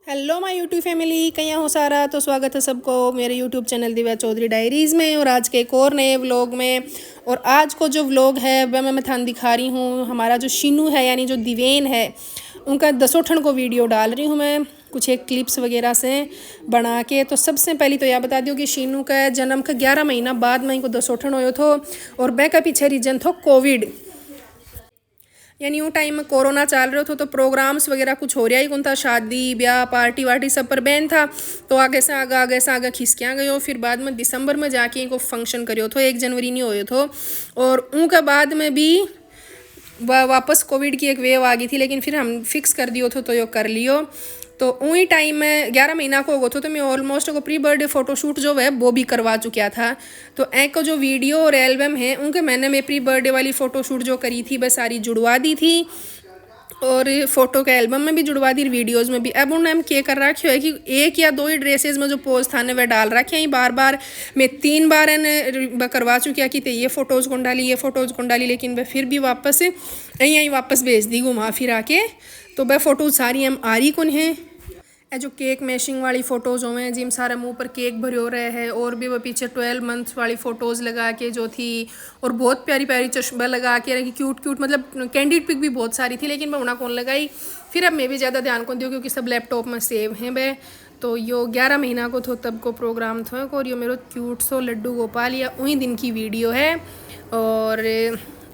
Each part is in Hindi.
हेलो माय यूट्यूब फैमिली, कैया हो सारा। तो स्वागत है सबको मेरे YouTube channel Divya Chaudhary diaries में और आज के एक और नए व्लॉग में। और आज को जो व्लॉग है वह मैं थान दिखा रही हूँ। हमारा जो शीनू है यानी जो दिवेन है उनका दसोठन को वीडियो डाल रही हूँ मैं कुछ एक क्लिप्स वगैरह से बना के। तो सबसे पहले तो यह बता दियो कि शीनू का जन्म का 11 महीना बाद में इनको दसोठन हो थो और वह का पीछे रीजन थो कोविड, यानी वो टाइम में कोरोना चल रहा था तो प्रोग्राम्स वगैरह कुछ हो रहा ही कौन था, शादी ब्याह पार्टी वार्टी सब पर बैन था। तो आगे से आगे खिसकिया गयो। फिर बाद में दिसंबर में जाके इनको फंक्शन करियो थो, 1 जनवरी नहीं होयो थो। और उनके बाद में भी वापस कोविड की एक वेव आ गई थी, लेकिन फिर हम फिक्स कर दियो थो तो यो कर लियो। तो वही टाइम में 11 महीना को हो तो मैं ऑलमोस्ट को प्री बर्थडे फ़ोटोशूट जो है वो भी करवा चुका था। तो एक को जो वीडियो और एल्बम है उनके मैंने मैं प्री बर्थडे वाली फ़ोटोशूट जो करी थी वह सारी जुड़वा दी थी और फ़ोटो के एल्बम में भी जुड़वा दी, वीडियोज़ में भी। अब उन्होंने हम क्या कर रखे है कि 1 या 2 ही ड्रेसेस में जो पोज था वह डाल रखे हैं। बार बार मैं 3 बार करवा चुकी कि ये फ़ोटोज़ कौन डाली ये फ़ोटोज़ कौन डाली, लेकिन वह फिर भी वापस यहीं वापस भेज दी घुमा फिरा के। तो वह फ़ोटोज़ सारी हम आ रही कौन है। जो केक मैशिंग वाली फ़ोटोज़ हो हैं जिम सारे मुंह पर केक भरे हो रहे हैं, और भी वो पीछे 12 मंथ्स वाली फ़ोटोज़ लगा के जो थी, और बहुत प्यारी प्यारी चश्मा लगा के रखी, क्यूट क्यूट मतलब कैंडिड पिक भी बहुत सारी थी, लेकिन मैं उन्हें कौन लगाई। फिर अब मैं भी ज़्यादा ध्यान कौन दूँ क्योंकि सब लैपटॉप में सेव हैं वह। तो यो 11 महीना को थो तब को प्रोग्राम था और यो मेरा क्यूट सो लड्डू गोपाल या वही दिन की वीडियो है। और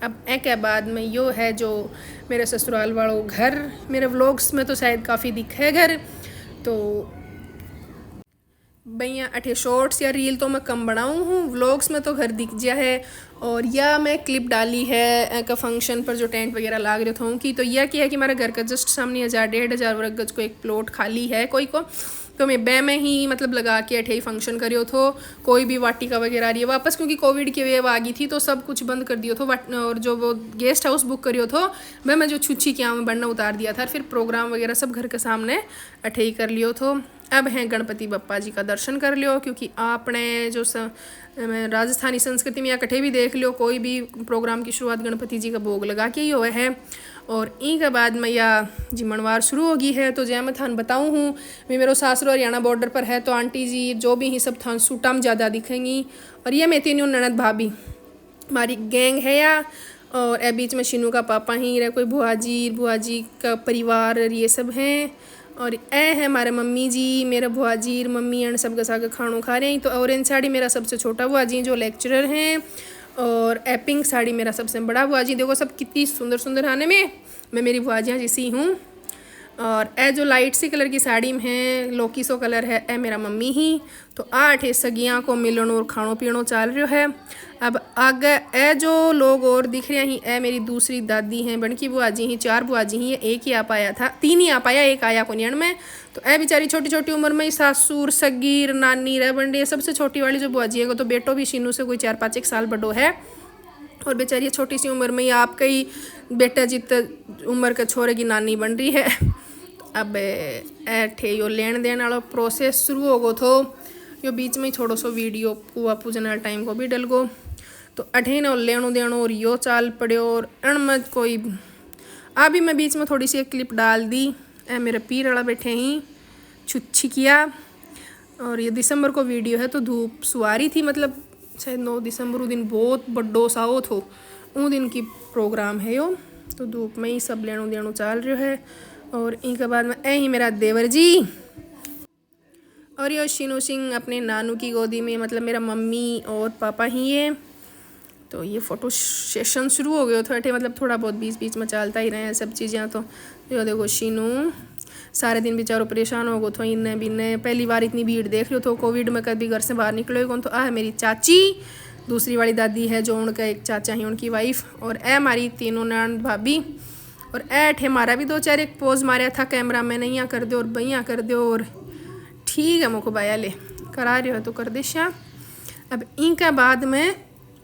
अब एक बाद में यो है जो मेरे ससुराल वालों घर, मेरे व्लॉग्स में तो शायद काफ़ी दिखे घर। तो भैया अठे शॉर्ट्स या रील तो मैं कम बनाऊँ हूँ, व्लॉग्स में तो घर दिख गया है। और यह मैं क्लिप डाली है का फंक्शन पर जो टेंट वगैरह लाग रहे थे उनकी। तो यह क्या है कि हमारे घर का जस्ट सामने 1000-1500 वर्ग गज को एक प्लॉट खाली है कोई को, तो मैं बे में ही मतलब लगा के अठे ही फंक्शन करियो थो। कोई भी वाटिका वगैरह आ रही है वापस क्योंकि कोविड की वेव आ गई थी तो सब कुछ बंद कर दियो थो। और जो वो गेस्ट हाउस बुक करियो थो वह मैं जो छुच्छी क्या में बनना उतार दिया था, फिर प्रोग्राम वगैरह सब घर के सामने अठे ही कर लियो थो। अब हैं गणपति बप्पा जी का दर्शन कर लियो क्योंकि आपने जो राजस्थानी संस्कृति में या कठे भी देख लियो कोई भी प्रोग्राम की शुरुआत गणपति जी का भोग लगा के ही हुआ है। और ई के बाद में या जिमणवार शुरू हो गई है। तो जय मैं थान बताऊँ हूँ मैं मेरे सासुर हरियाणा बॉर्डर पर है, तो आंटी जी जो भी ही सब थान सूटा में ज़्यादा दिखेंगी। और ये मैं तीन ननद भाभी हमारी गैंग है या। और ए बीच में शीनू का पापा ही रहे, कोई बुआ जी का परिवार ये सब हैं। और ए है हमारे मम्मी जी, मेरा बुआ जी मम्मी एंड सब के साथ खानों खा रहे हैं। तो ऑरेंज साड़ी मेरा सबसे छोटा बुआ जी जो लेक्चरर हैं, और ए पिंक साड़ी मेरा सबसे बड़ा बुआ जी। देखो सब कितनी सुंदर सुंदर आने में मैं मेरी बुआजियाँ जैसी हूँ। और ए जो लाइट सी कलर की साड़ी में है लोकी सो कलर है ए मेरा मम्मी ही। तो 8 सगियाँ को मिलन और खाणो पीणो चल रहा है। अब आगे ए जो लोग और दिख रहे हैं ए मेरी दूसरी दादी हैं, बड़की बुआ जी ही, 4 बुआ जी ही, एक ही आ पाया था, 3 ही आ पाया, एक आया कोनियन में। तो ए बेचारी छोटी छोटी उम्र में ही सासुर सगीर नानी रह बंडे। सबसे छोटी वाली जो बुआ जी है तो बेटो भी शीनू से कोई 4-5 साल बड़ो है। और बेचारी छोटी सी उम्र में ही आपका ही बेटा जित उम्र के छोरे की नानी बन रही है। अब ऐठे यो लेन देन वाला प्रोसेस शुरू हो गो थो। यो बीच में ही थोड़ो सो वीडियो पुआ पूजन वाले टाइम को भी डल गो। तो अठे न लेनो देनो और यो चाल पड़ो। और अणमत कोई अभी मैं बीच में थोड़ी सी एक क्लिप डाल दी। ए मेरे पीर वाला बैठे ही छुच्छी किया। और ये दिसंबर को वीडियो है तो धूप सुवारी थी, मतलब शायद 9 दिसंबर वो दिन बहुत बड्डो साओ थो, उन दिन की प्रोग्राम है यो। तो धूप में ही सब लेनो देनो चल रहा है। और इनके बाद में ही मेरा देवर जी और यो शीनू सिंह अपने नानू की गोदी में, मतलब मेरा मम्मी और पापा ही है। तो ये फ़ोटो सेशन शुरू हो गया थोड़े, मतलब थोड़ा बहुत बीच बीच में चलता ही रहे हैं सब चीज़ें। तो यो देखो शीनू सारे दिन बेचारो परेशान हो गो थो इन्हें बिन्ने, पहली बार इतनी भीड़ देख लो तो कोविड में कभी घर से बाहर निकलो कौन। तो आ है मेरी चाची, दूसरी वाली दादी है जो उनका एक चाचा है उनकी वाइफ, और ए हमारी तीनों ननद भाभी। और ऐठ हमारा भी 2-4 एक पोज मारा था कैमरा में, नहीं यहाँ कर दो और भैया कर दो। और ठीक है मोको बाया ले करा रहे हो तो कर दे श्या। अब इनका बाद में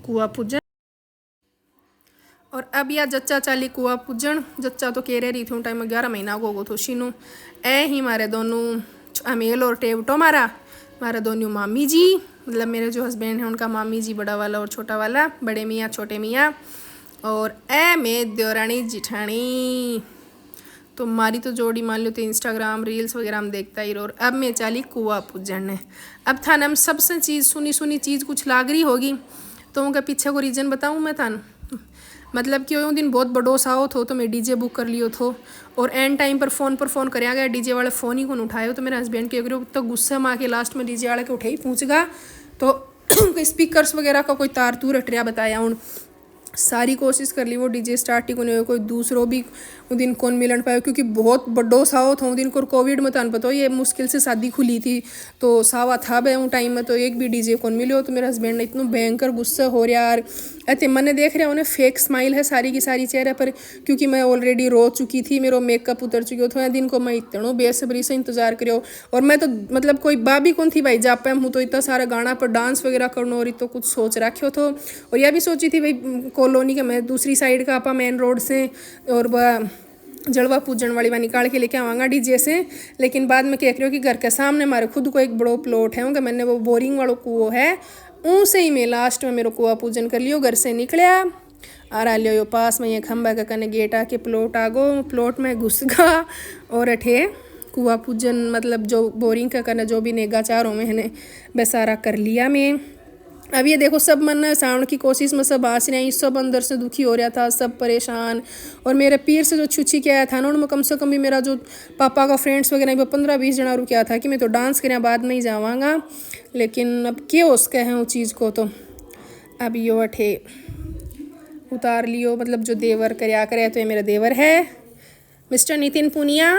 कुआ पूजन। और अब यह जच्चा चाली कुआ पूजन, जच्चा तो कह रही थी टाइम में 11 महीना को गो थो शीनू। ए ही मारे दोनों अमेल और टेवटो मारे दोनों मामी जी, मतलब मेरे जो हस्बैंड हैं उनका मामी जी बड़ा वाला और छोटा वाला, बड़े मियाँ छोटे मियाँ। और ए में देवरानी जिठानी। तो मारी तो जोड़ी मान लो तो इंस्टाग्राम रील्स वगैरह हम देखता ही रहो। और अब मैं चली कुआ पूजन। अब थाना हम सबसे चीज़ सुनी चीज़ कुछ लाग रही होगी, तो उनका पीछे को रीज़न बताऊँ मैं थान। मतलब कि वो दिन बहुत बड़ो सा हो तो मैं डीजे बुक कर लियो थो, और एंड टाइम पर फ़ोन कराया गया, डीजे वाले फ़ोन ही कौन उठाए। तो मेरे हस्बैंड के अगर तो गुस्सा में आके लास्ट में डीजे वाले के उठे ही पूछ गया, तो स्पीकर्स वगैरह का कोई तार तूर हटरिया बताया उन सारी कोशिश कर ली, वो डीजे स्टार्ट ही कोई कोई दूसरों भी उस दिन कौन मिलन पाया, क्योंकि बहुत बड़ो साव था उस दिन को। कोविड में तो पता हो ये मुश्किल से शादी खुली थी, तो सावा था बे उस टाइम में, तो एक भी डीजे कौन मिलो। तो मेरे हस्बैंड ने इतना भयंकर गुस्सा हो रहा यार। अते मैंने देख रहा उन्हें फेक स्माइल है सारी की सारी चेहरे पर, क्योंकि मैं ऑलरेडी रो चुकी थी, मेरा मेकअप उतर चुकी था दिन को। मैं इतना बेसब्री से इंतजार करो, और मैं तो मतलब कोई बाबी कौन थी भाई जा पाए हूँ, तो इतना सारा गाना पर डांस वगैरह करना, और तो कुछ सोच रखो तो। और यह भी सोची थी भाई कॉलोनी का मैं दूसरी साइड का आपा मेन रोड से और वह जड़वा पूजन वाली वहाँ निकाल के लेके आवांगा डीजे से। लेकिन बाद में कह रही हो कि घर के सामने हमारे खुद को एक बड़ो प्लॉट है, उनका मैंने वो बोरिंग वालों कुओं है, उनसे ही मैं लास्ट में मेरे कुआ पूजन कर लियो। घर से निकलिया और आ लियो पास में ये खंबा का कने गेट आके प्लॉट आ गो, प्लॉट में घुस गा और अठे कुआ पूजन मतलब जो बोरिंग का करना जो भी नेगाचारों में है वह सारा कर लिया मैं। अब ये देखो सब मन साउंड की कोशिश में सब आस रहे, सब अंदर से दुखी हो रहा था, सब परेशान। और मेरे पीर से जो छुच्छी किया था ना उनमें कम से कम भी मेरा जो पापा का फ्रेंड्स वगैरह वो 15-20 जना रुका था कि मैं तो डांस करें बाद में ही जावांगा। लेकिन अब क्या उसके हैं उस चीज़ को, तो अब यो अठे उतार लियो। मतलब जो देवर करया करे, तो ये मेरा देवर है मिस्टर नितिन पुनिया,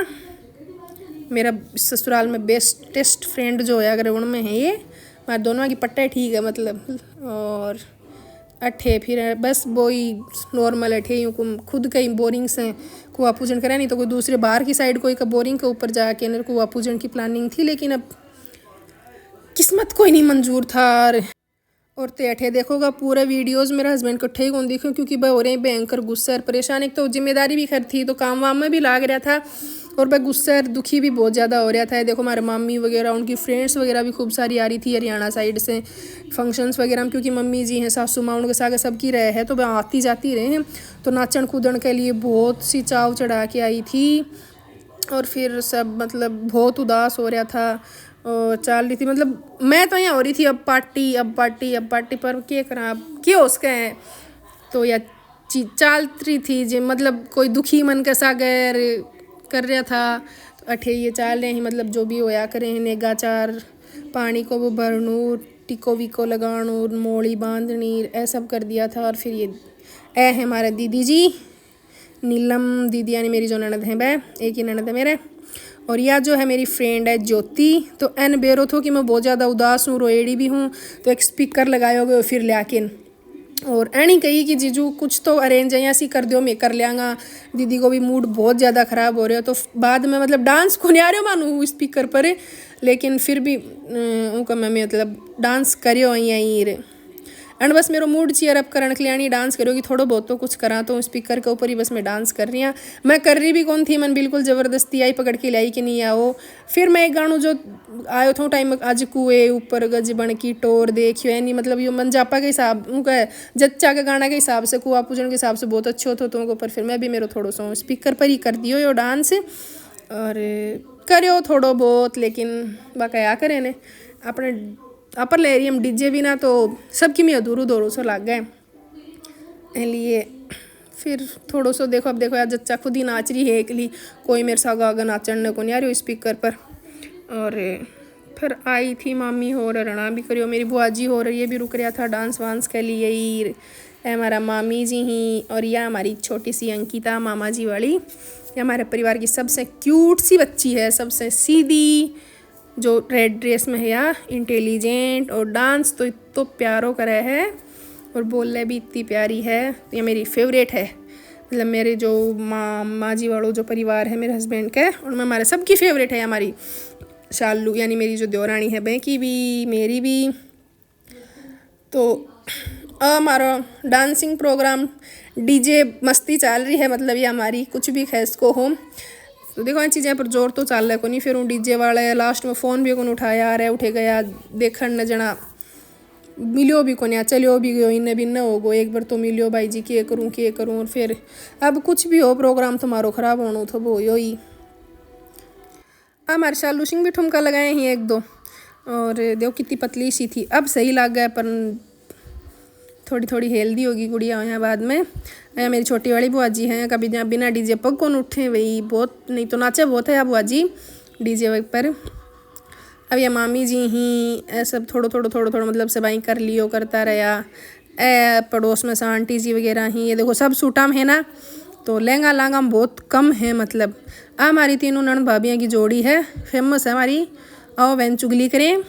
मेरा ससुराल में बेस्टेस्ट फ्रेंड जो है अगर उनमें है ये, हमारे दोनों की पट्टा ठीक है मतलब। और अठे फिर बस वही नॉर्मल अठे यूँ खुद कहीं बोरिंग से कुआ पूजन करा, नहीं तो कोई दूसरे बाहर की साइड कोई का बोरिंग के ऊपर जाके न कुआ पूजन की प्लानिंग थी, लेकिन अब किस्मत कोई नहीं मंजूर था। और ते अठे देखोगा पूरे वीडियोस मेरा हस्बैंड कट्ठे ही कौन देखो, क्योंकि वह हो रहे भयंकर गुस्सा और परेशान। एक तो जिम्मेदारी भी खैर थी, तो काम वाम में भी लाग रहा था, और वह गुस्सा और दुखी भी बहुत ज़्यादा हो रहा था। देखो हमारे मम्मी वगैरह उनकी फ्रेंड्स वगैरह भी खूब सारी आ रही थी हरियाणा साइड से फंक्शंस वगैरह में, क्योंकि मम्मी जी हैं सासू माँ उनके साथ सबकी रहे हैं, तो वह आती जाती रहे हैं। तो नाचन कूदन के लिए बहुत सी चाव चढ़ा के आई थी, और फिर सब मतलब बहुत उदास हो रहा था और चल रही थी। मतलब मैं तो यहाँ हो रही थी अब पार्टी पर क्या करा, अब क्या उसका है। तो या चल रही थी जो मतलब कोई दुखी मन का सागर कर रहा था, तो अठे ये चाल रहे हैं मतलब जो भी होया करें नेगाचार पानी को वो भरनू टिको विको लगाणू मोड़ी बांधनी ऐ सब कर दिया था। और फिर ये है हमारे दीदी जी नीलम दीदी, यानी मेरी जो ननद है वह एक ही ननद है मेरे। और यह जो है मेरी फ्रेंड है ज्योति। तो एन बेरो थो कि मैं बहुत ज़्यादा उदास हूँ, रोएड़ी भी हूँ, तो एक स्पीकर लगाओगे फिर लियाकिन और एनी कही कि जीजू कुछ तो अरेंज है ऐसी कर दो, मैं कर लियांगा। दीदी को भी मूड बहुत ज़्यादा ख़राब हो रहा है, तो बाद में मतलब डांस को नहीं आ रहे हो मानू स्पीकर पर, लेकिन फिर भी उनका मैं मतलब डांस करियो यहीं एंड बस मेरा मूड चीयर अप करने के लिए आनी डांस करोगी थोड़ा बहुत तो कुछ करा, तो स्पीकर के ऊपर ही बस मैं डांस कर रही हूँ। मैं कर रही भी कौन थी, मन बिल्कुल ज़बरदस्ती आई पकड़ के लाई कि नहीं आओ। फिर मैं एक गानू जो आयो था टाइम आज कुएं ऊपर गज बन की टोर देखियो है नहीं, मतलब ये मंजापा के हिसाब उनका जच्चा के गाना के हिसाब से कुआ पूजन के हिसाब से बहुत अच्छे होते तो उनको। पर फिर मैं भी मेरा थोड़ा सा स्पीकर पर ही कर दियो यो डांस और करो थोड़ा बहुत, लेकिन बकाया करें ने अपने अपर ले रही हम डीजे भी ना, तो सबकी मैं अधूरू दौड़ो सो लग गए लिए। फिर थोड़ा सो देखो, अब देखो यार जच्चा खुद ही नाच रही है एकली, कोई मेरे साथ आगा नाचने को नहीं आ रही हो स्पीकर पर। और फिर आई थी मामी हो रणा भी करियो, मेरी बुआ जी हो रही है भी रुक रहा था डांस वांस के लिए ही। हमारा मामी जी ही और यह हमारी छोटी सी अंकिता मामा जी वाली, ये हमारे परिवार की सबसे क्यूट सी बच्ची है, सबसे सीधी जो रेड ड्रेस में है या इंटेलिजेंट, और डांस तो इतना प्यारो करे है और बोलने भी इतनी प्यारी है। तो ये मेरी फेवरेट है, मतलब मेरे जो माँ जी वालों जो परिवार है मेरे हस्बैंड के, उनमें हमारे सबकी फेवरेट है। हमारी शालू यानी मेरी जो देवरानी है बहन की भी मेरी भी। तो हमारा डांसिंग प्रोग्राम डीजे मस्ती चल रही है, मतलब ये हमारी कुछ भी खैस को हो। तो देखो इन चीज़ें पर जोर तो चल रहा है को नहीं। फिर डीजे वाले लास्ट में फ़ोन भी कौन उठाया आ रहा है, उठे गया देखण न जना मिलो भी कोन्या, चलो भी गयो, इन्हें भी न हो गो, एक बार तो मिलो भाई जी के करूँ। और फिर अब कुछ भी हो प्रोग्राम तुम्हारो खराब होना तो वो यो ही। हमारे शालू सिंह भी ठुमका लगाए ही एक दो, और देखो कितनी पतली सी थी, अब सही लग गया, पर थोड़ी थोड़ी हेल्दी होगी गुड़िया यहाँ बाद में। यहाँ मेरी छोटी वाली बुआ जी हैं, कभी जहाँ बिना डीजे पग कौन उठे वही, बहुत नहीं तो नाचे बहुत है बुआ जी डीजे पर। अब ये मामी जी ही सब थोड़ा मतलब सबाई कर लियो करता रहा। पड़ोस में से आंटी जी वगैरह ही, ये देखो सब सूटा में है ना, तो लहंगा लांगा बहुत कम है। मतलब हमारी तीनों ननद भाभियाँ की जोड़ी है, फेमस है हमारी, आओ बहन चुगली करें।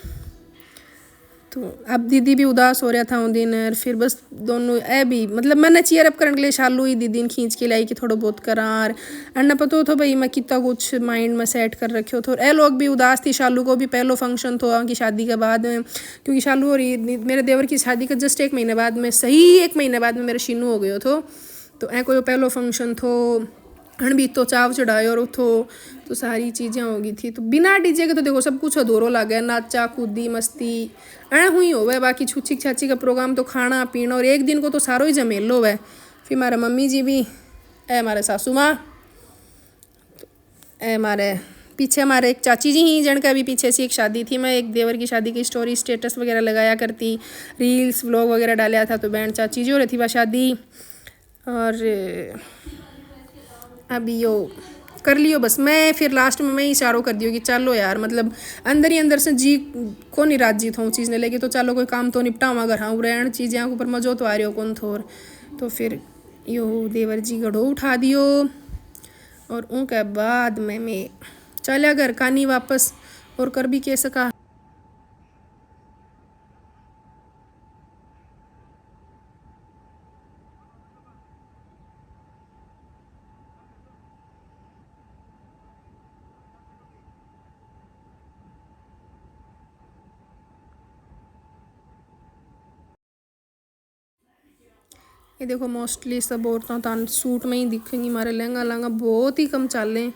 तो अब दीदी भी उदास हो रहा था उन दिन, और फिर बस दोनों ए भी मतलब मैंने चीयर अप करने के लिए शालू ही दीदी ने खींच के लाई कि थोड़ा बहुत करार अन्ना पता तो भाई मैं कितना कुछ माइंड में सेट कर रखे हो। तो ए लोग भी उदास थी, शालू को भी पहलो फंक्शन था उनकी शादी के बाद में, क्योंकि शालू और मेरे देवर की शादी का जस्ट 1 महीने बाद में, सही 1 महीने बाद में मेरे शीनू हो गयो थो। तो ए कोई पहलो फंक्शन थो, हण भी तो चाव चढ़ाए और उठो, तो सारी चीज़ें होगी थी। तो बिना डीजे के तो देखो सब कुछ अधूरो लगे, नाचा कूदी मस्ती ऐ हुई होवे। बाकी छुच्छी छाछी का प्रोग्राम तो खाना पीना, और एक दिन को तो सारो ही जमेलो हुआ। फिर हमारे मम्मी जी भी, ए हमारे सासू माँ, ए हमारे पीछे हमारे एक चाची जी ही, जन का भी पीछे से एक शादी थी। मैं एक देवर की शादी की स्टोरी स्टेटस वगैरह लगाया करती, रील्स व्लॉग वगैरह डाला था। तो बहन चाची जी हो रही थी वह शादी, और अभी यो कर लियो बस। मैं फिर लास्ट में मैं इशारों कर दियो कि चलो यार, मतलब अंदर ही अंदर से जी को नहीं राजी था चीज़ ने लेके, तो चलो कोई काम तो निपटाऊँ, अगर हाँ रहन चीज़ यहाँ ऊपर मजो तो आ रही हो कौन थोर। तो फिर यो देवर जी गढ़ो उठा दियो, और उनके बाद में मैं चला घर कानी वापस, और कर भी कह सका। ये देखो मोस्टली सब औरतों तान सूट में ही दिखेंगी, हमारे लहंगा लहंगा बहुत ही कम चाले।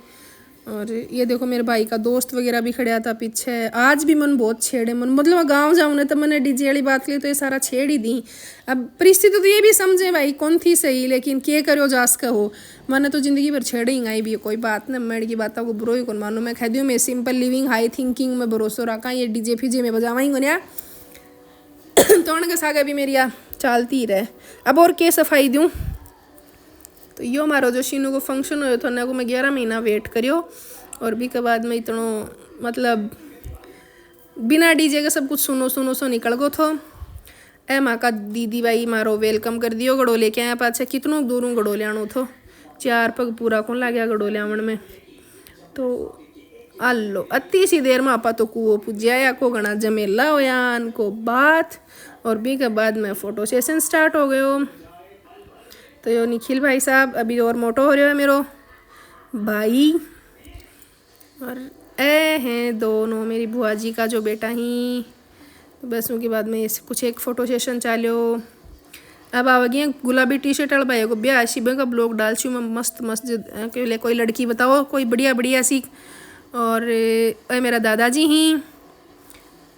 और ये देखो मेरे भाई का दोस्त वगैरह भी खड़ा था पीछे, आज भी मन बहुत छेड़े मन, मतलब गांव जाऊँ ना तो मैंने डीजे वाली बात ली तो ये सारा छेड़ ही दी। अब परिस्थिति तो ये भी समझे भाई कौन थी सही, लेकिन क्या करो जास का हो, मैंने तो जिंदगी भर छेड़े ही आई भी कोई बात ना, मेड़ की बातों को बुरो ही कौन मानो। मैं कह दी मैं सिंपल लिविंग हाई थिंकिंग में भरोसा रखा, ये डीजे फीजे में बजावाई गुनिया तो के सागे भी मेरी चलती रहे। अब और के सफाई दूँ, तो यो मारो जो शीनू को फंक्शन हो तो को मैं 11 महीना वेट करियो, और भी के बाद में इतनो मतलब बिना डीजे के सब कुछ सुनो सो निकल गो थो। ए माँ का दीदी भाई मारो वेलकम कर दियो, गड़ो लेके आया पाछे कितनों दूरों गड़ो ले आनो थो, 4 पग पूरा कौन ला गया गड़ो ले आवन में। तो आलो अति सी देर में आपा तो कुओ पूज्या या को घना जमेला होया को बात, और भी के बाद में फोटो सेशन स्टार्ट हो गयो। तो यो निखिल भाई साहब अभी और मोटो हो रहा है मेरो भाई, और ए हैं दोनों मेरी बुआ जी का जो बेटा ही। तो बस उनके बाद में कुछ एक फ़ोटो सेशन चालो। अब आ गई गुलाबी टी शर्ट वाला भाई को ब्याह शिबे का ब्लॉग डाल छू मैं, मस्त मस्त के कोई लड़की बताओ कोई बढ़िया बढ़िया सी। और मेरा दादाजी ही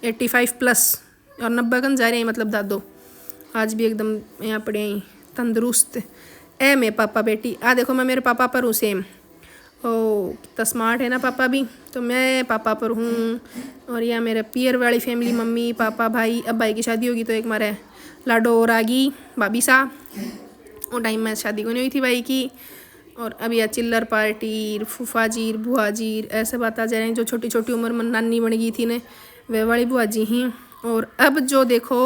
85+ और 90 कन जा रहे हैं, मतलब दादो आज भी एकदम यहाँ पड़े हैं तंदुरुस्त। ए मैं पापा बेटी आ देखो मैं मेरे पापा पर हूँ सेम, ओ कितना स्मार्ट है ना पापा भी, तो मैं पापा पर हूँ। और यह मेरे पियर वाली फैमिली मम्मी पापा भाई, अब भाई की शादी होगी तो एक मारे लाडो और आगी भाभी सा, और टाइम में शादी को नहीं हुई थी भाई की। और अब यह चिल्लर पार्टी फूफा जी बुआ जी ऐसे बात आ जा रहे हैं, जो छोटी छोटी उम्र में नानी बन गई थी ने वे वाली बुआ जी ही। और अब जो देखो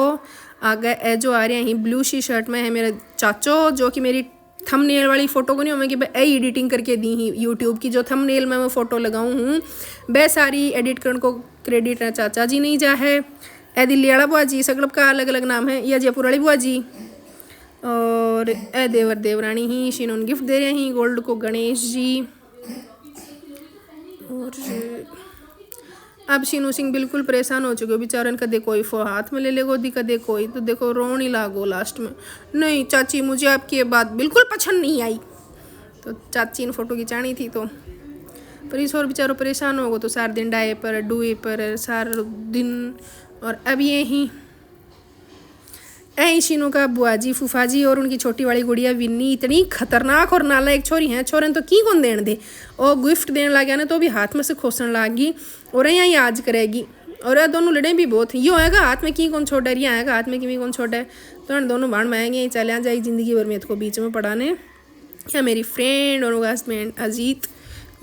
आगे जो आ रहे हैं ब्लू सी शर्ट में है मेरे चाचो, जो कि मेरी थंबनेल वाली फ़ोटो को नहीं हो कि भाई एडिटिंग करके दी ही यूट्यूब की, जो थंबनेल में मैं फ़ोटो लगाऊँ हूँ वह सारी एडिट करने को क्रेडिट है चाचा जी नहीं जा है। ए दिल्ली वाला बुआ जी सगलब का अलग अलग नाम है, या जयपुर वाली बुआ जी। और ए देवर देवरानी ही शिनोन गिफ्ट दे रहे हैं गोल्ड को गणेश जी। और अब शीनू सिंह बिल्कुल परेशान हो चुके हो बेचारन, कदे कोई हाथ में ले ले गोदी कदे कोई, तो देखो रोन ही लागो लास्ट में, नहीं चाची मुझे आपकी ये बात बिल्कुल पसंद नहीं आई। तो चाची ने फ़ोटो खिंचानी थी तो पर इस और बेचारो परेशान हो गो, तो 4 दिन डाए पर डुए पर 4 दिन। और अब ये ही ऐ शीनू का बुआ जी फूफा जी और उनकी छोटी वाली गुड़िया विन्नी इतनी खतरनाक और नालायक छोरी हैं। छोरे तो की कौन देन दे, और गिफ्ट देने लग गया ना तो भी हाथ में से खोसन लग गई और यहाँ याद करेगी। और ये दोनों लड़े भी बहुत, ये होएगा हाथ में की कौन छोड़ा है, रिया आएगा हाथ में कि कौन छोड़ा है। तो इन दोनों भाण माएंगे चले जाए जिंदगी भर में को बीच में पढ़ाने। या मेरी फ्रेंड और हस्बैंड अजीत,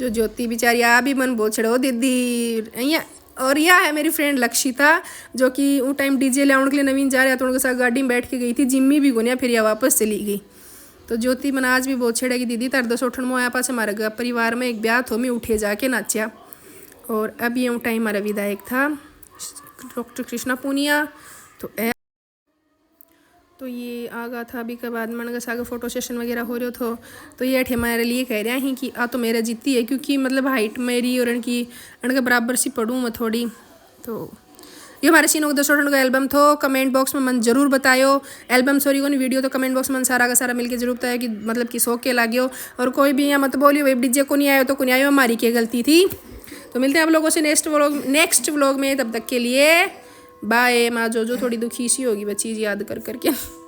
जो ज्योति बेचारी आ भी मन बहुत छड़ो दीदी यहाँ। और यह है मेरी फ्रेंड लक्षिता, जो कि वो टाइम डीजे ले आने के लिए नवीन जा रहा तो उनके साथ गाड़ी में बैठ के गई थी। जिम्मी भी गुनिया फिर यह वापस चली गई। तो ज्योति मन आज भी बहुत छेड़ेगी दीदी तार 200 में आया पास हमारे परिवार में एक ब्याह थो मैं उठे जाके नाचा। और अब ये टाइम हमारा विधायक था डॉक्टर कृष्णा पूनिया। तो ये आगा था अभी के बाद मन का आगे फोटो सेशन वगैरह हो रहे थे। तो ये अठे हमारे लिए कह रहे हैं कि आ तो मेरा जीती है, क्योंकि मतलब हाइट मेरी और इनकी इनके बराबर सी पढ़ूँ मैं थोड़ी। तो ये हमारे सीनों का 200 का एल्बम थो। कमेंट बॉक्स में मन जरूर बतायो, एल्बम सॉरी को नहीं वीडियो, तो कमेंट बॉक्स में सारा का सारा मिलके जरूर बताया कि मतलब कि शौक के लागे हो। और कोई भी यहाँ मत बोलियो भाई डीजे को नहीं आयो तो को नहीं आयो, हमारी क्या गलती थी। तो मिलते हैं आप लोगों से नेक्स्ट व्लॉग में, तब तक के लिए बाय। माँ जो थोड़ी दुखी सी होगी बच्ची याद कर करके।